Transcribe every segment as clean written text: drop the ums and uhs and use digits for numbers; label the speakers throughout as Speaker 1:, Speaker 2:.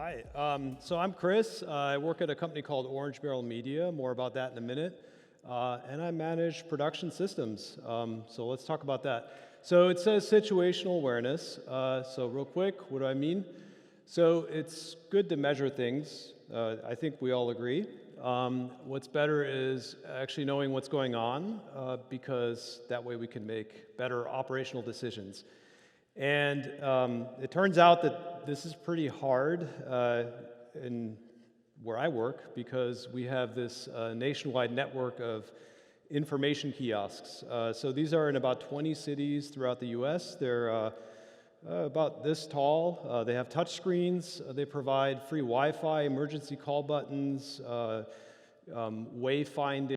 Speaker 1: Hi, so I'm Chris. I work at a company called Orange Barrel Media, more about that in a minute. And I manage production systems. So let's talk about that. So it says situational awareness. So real quick, what do I mean? So it's good to measure things. I think we all agree. What's better is actually knowing what's going on because that way we can make better operational decisions. And it turns out that this is pretty hard in where I work because we have this nationwide network of information kiosks. So these are in about 20 cities throughout the US. They're about this tall. They have touch screens. They provide free Wi-Fi, emergency call buttons, wayfinding,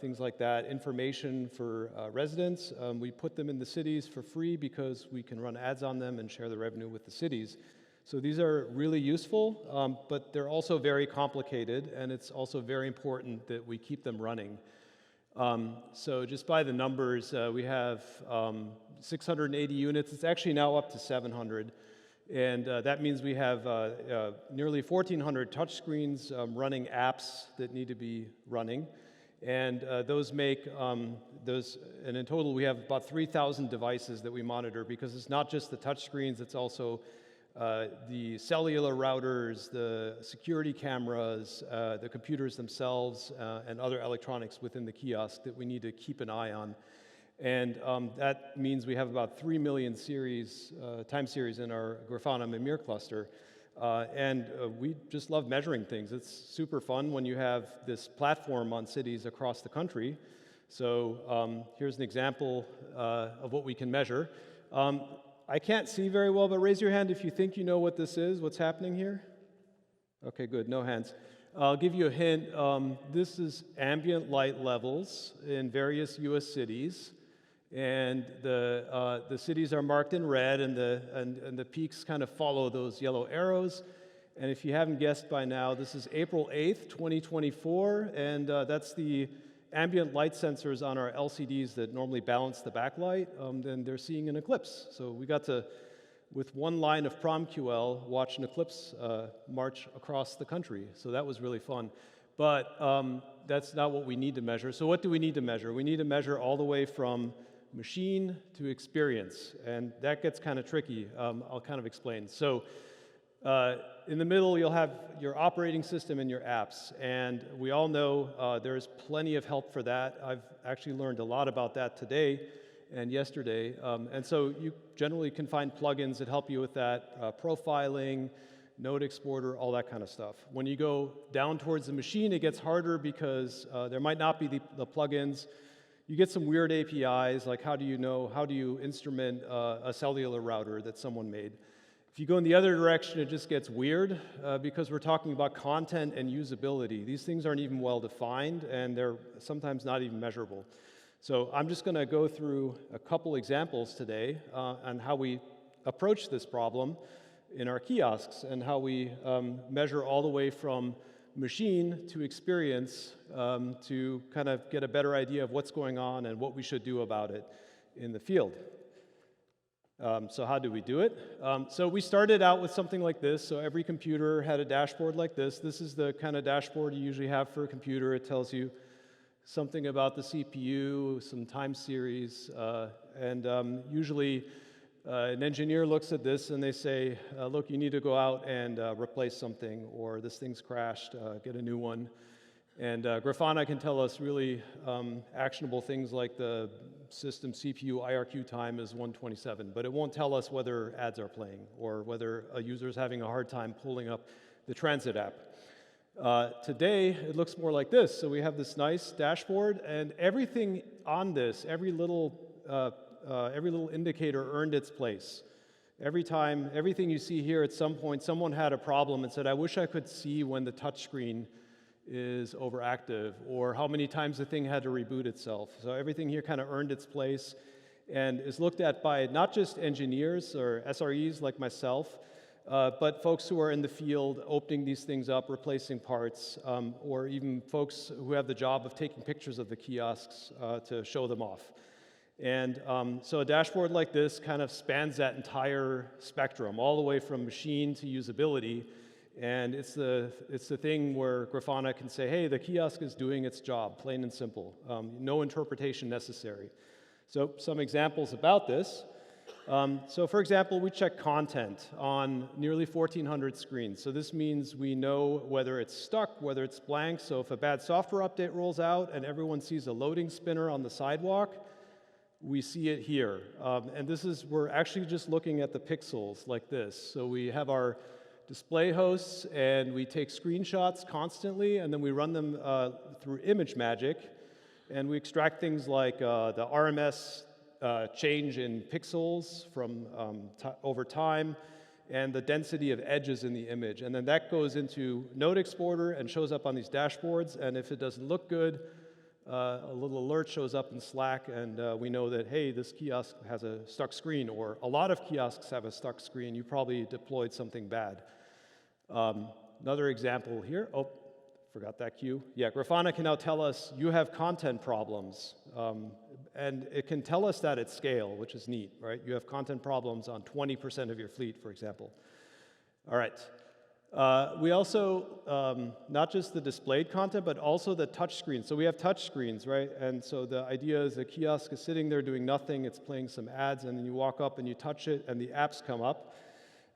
Speaker 1: things like that, information for residents. We put them in the cities for free because we can run ads on them and share the revenue with the cities. So these are really useful, but they're also very complicated, and it's also very important that we keep them running. So just by the numbers, we have 680 units. It's actually now up to 700. And that means we have nearly 1,400 touchscreens running apps that need to be running. And those make, and in total we have about 3,000 devices that we monitor because it's not just the touchscreens, it's also the cellular routers, the security cameras, the computers themselves, and other electronics within the kiosk that we need to keep an eye on. And that means we have about 3 million time series in our Grafana Mimir cluster. And we just love measuring things. It's super fun when you have this platform on cities across the country. So here's an example of what we can measure. I can't see very well, but raise your hand if you think you know what this is, what's happening here. Okay, good, no hands. I'll give you a hint. This is ambient light levels in various US cities. And the cities are marked in red, and the peaks kind of follow those yellow arrows. And if you haven't guessed by now, this is April 8th, 2024, and that's the ambient light sensors on our LCDs that normally balance the backlight. Then they're seeing an eclipse. So we got to, with one line of PromQL, watch an eclipse march across the country. So that was really fun. But that's not what we need to measure. So what do we need to measure? We need to measure all the way from machine to experience, and that gets kind of tricky. I'll kind of explain. So in the middle, you'll have your operating system and your apps, and we all know there's plenty of help for that. I've actually learned a lot about that today and yesterday, and so you generally can find plugins that help you with that, profiling, node exporter, all that kind of stuff. When you go down towards the machine, it gets harder because there might not be the plugins. You get some weird APIs, like how do you instrument a cellular router that someone made? If you go in the other direction, it just gets weird because we're talking about content and usability. These things aren't even well defined, and they're sometimes not even measurable. So I'm just going to go through a couple examples today on how we approach this problem in our kiosks and how we measure all the way from machine to experience to kind of get a better idea of what's going on and what we should do about it in the field. So how do we do it? So we started out with something like this. So every computer had a dashboard like this. This is the kind of dashboard you usually have for a computer. It tells you something about the CPU, some time series, and usually an engineer looks at this and they say, look, you need to go out and replace something, or this thing's crashed, get a new one. And Grafana can tell us really actionable things like the system CPU IRQ time is 127, but it won't tell us whether ads are playing or whether a user is having a hard time pulling up the transit app. Today, it looks more like this. So we have this nice dashboard, and everything on this, every little indicator earned its place. Every time, everything you see here, at some point, someone had a problem and said, I wish I could see when the touchscreen is overactive, or how many times the thing had to reboot itself. So everything here kind of earned its place and is looked at by not just engineers or SREs like myself, but folks who are in the field opening these things up, replacing parts, or even folks who have the job of taking pictures of the kiosks to show them off. And so a dashboard like this kind of spans that entire spectrum, all the way from machine to usability. And it's the thing where Grafana can say, hey, the kiosk is doing its job, plain and simple. No interpretation necessary. So some examples about this. So for example, we check content on nearly 1,400 screens. So this means we know whether it's stuck, whether it's blank. So if a bad software update rolls out and everyone sees a loading spinner on the sidewalk, we see it here. And we're actually just looking at the pixels like this. So we have our display hosts, and we take screenshots constantly, and then we run them through image magic, and we extract things like the RMS change in pixels from over time, and the density of edges in the image. And then that goes into Node Exporter and shows up on these dashboards, and if it doesn't look good, a little alert shows up in Slack, and we know that, hey, this kiosk has a stuck screen, or a lot of kiosks have a stuck screen. You probably deployed something bad. Another example here. Oh, forgot that cue. Yeah, Grafana can now tell us you have content problems. And it can tell us that at scale, which is neat, right? You have content problems on 20% of your fleet, for example. All right. We also, not just the displayed content, but also the touch screen. So we have touch screens, right? And so the idea is the kiosk is sitting there doing nothing, it's playing some ads, and then you walk up and you touch it, and the apps come up.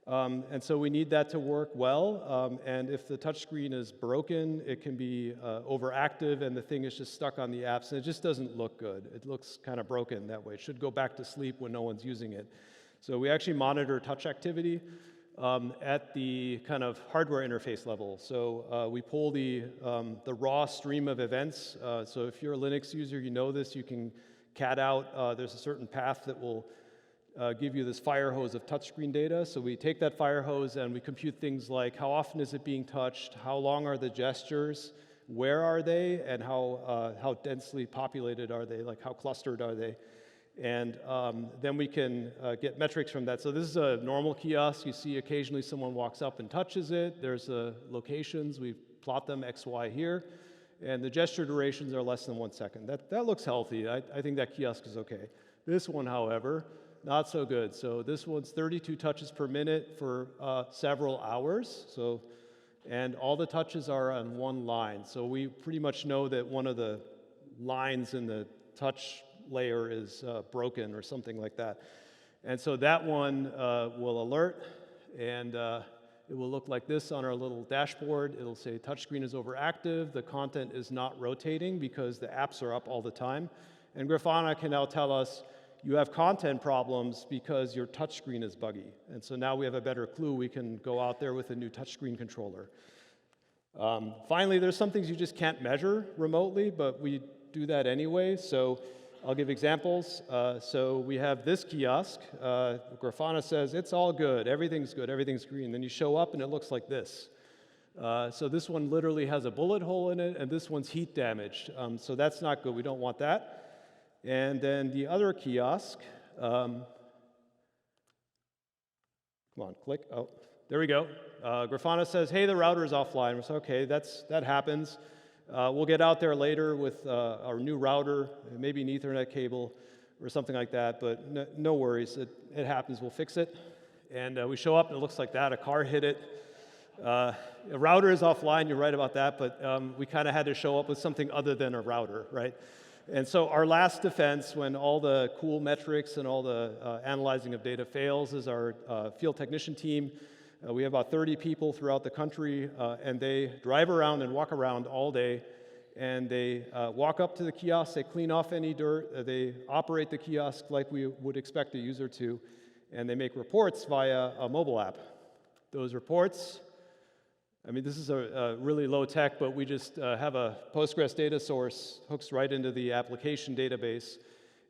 Speaker 1: And so we need that to work well. And if the touch screen is broken, it can be overactive, and the thing is just stuck on the apps, and it just doesn't look good. It looks kind of broken that way. It should go back to sleep when no one's using it. So we actually monitor touch activity at the kind of hardware interface level. So we pull the raw stream of events. So if you're a Linux user, you know this. You can cat out. There's a certain path that will give you this fire hose of touchscreen data. So we take that fire hose and we compute things like how often is it being touched, how long are the gestures, where are they, and how densely populated are they, like how clustered are they. And then we can get metrics from that. So this is a normal kiosk. You see occasionally someone walks up and touches it. There's locations. We plot them X, Y here. And the gesture durations are less than 1 second. That looks healthy. I think that kiosk is okay. This one, however, not so good. So this one's 32 touches per minute for several hours. And all the touches are on one line. So we pretty much know that one of the lines in the touch layer is broken or something like that. And so that one will alert, and it will look like this on our little dashboard. It'll say touchscreen is overactive, the content is not rotating because the apps are up all the time. And Grafana can now tell us you have content problems because your touchscreen is buggy. And so now we have a better clue. We can go out there with a new touchscreen controller. Finally, there's some things you just can't measure remotely, but we do that anyway. So I'll give examples. So we have this kiosk. Grafana says, it's all good, everything's green. Then you show up and it looks like this. So this one literally has a bullet hole in it, and this one's heat damaged. So that's not good, we don't want that. And then the other kiosk, come on, click, oh, there we go. Grafana says, hey, the router is offline. We say, okay, that happens. We'll get out there later with our new router, maybe an Ethernet cable or something like that, but no worries, it happens, we'll fix it. And we show up and it looks like that, a car hit it. A router is offline, you're right about that, but we kind of had to show up with something other than a router, right? And so our last defense, when all the cool metrics and all the analyzing of data fails, is our field technician team. We have about 30 people throughout the country, and they drive around and walk around all day, and they walk up to the kiosk, they clean off any dirt, they operate the kiosk like we would expect a user to, and they make reports via a mobile app. Those reports, I mean, this is a really low tech, but we just have a Postgres data source, hooks right into the application database,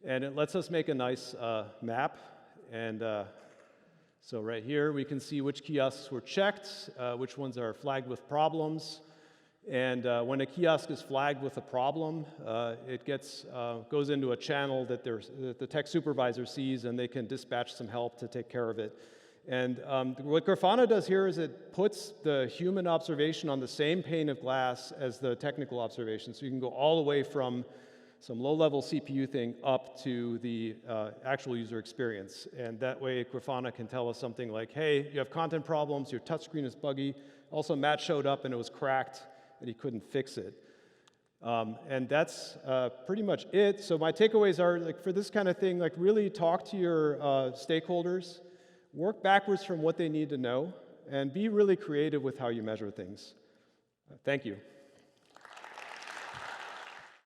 Speaker 1: and it lets us make a nice map. And so right here, we can see which kiosks were checked, which ones are flagged with problems. And when a kiosk is flagged with a problem, it goes into a channel that the tech supervisor sees, and they can dispatch some help to take care of it. And what Grafana does here is it puts the human observation on the same pane of glass as the technical observation. So you can go all the way from some low-level CPU thing up to the actual user experience. And that way, Grafana can tell us something like, hey, you have content problems, your touchscreen is buggy. Also, Matt showed up and it was cracked, and he couldn't fix it. And that's pretty much it. So my takeaways are, like, for this kind of thing, like, really talk to your stakeholders, work backwards from what they need to know, and be really creative with how you measure things. Thank you.